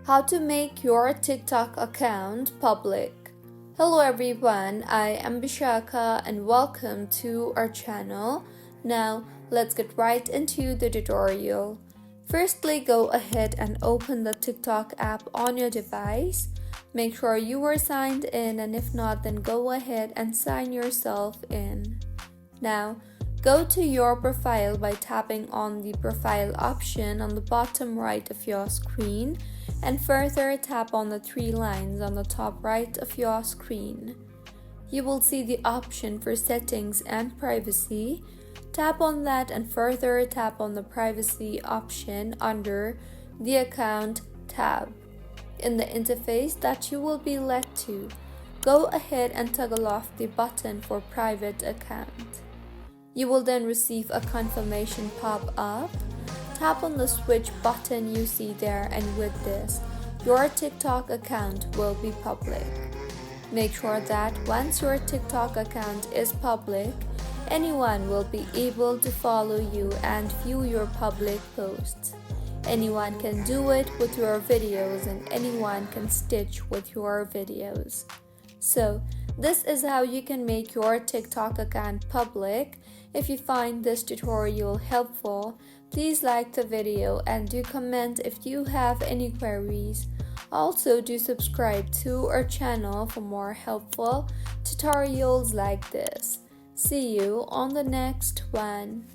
How to make your TikTok account public. Hello everyone, I am Bishaka and welcome to our channel. Now let's get right into the tutorial. Firstly, go ahead and open the TikTok app on your device. Make sure you are signed in, and if not, then go ahead and sign yourself in. Now go to your profile by tapping on the profile option on the bottom right of your screen, and further tap on the three lines on the top right of your screen. You will see the option for settings and privacy. Tap on that and further tap on the privacy option under the account tab. In the interface that you will be led to, go ahead and toggle off the button for private account. You will then receive a confirmation pop-up. Tap on the switch button you see there, and with this, your TikTok account will be public. Make sure that once your TikTok account is public, anyone will be able to follow you and view your public posts. Anyone can do it with your videos, and anyone can stitch with your videos. So, this is how you can make your TikTok account public. If you find this tutorial helpful, please like the video and do comment if you have any queries. Also, do subscribe to our channel for more helpful tutorials like this. See you on the next one.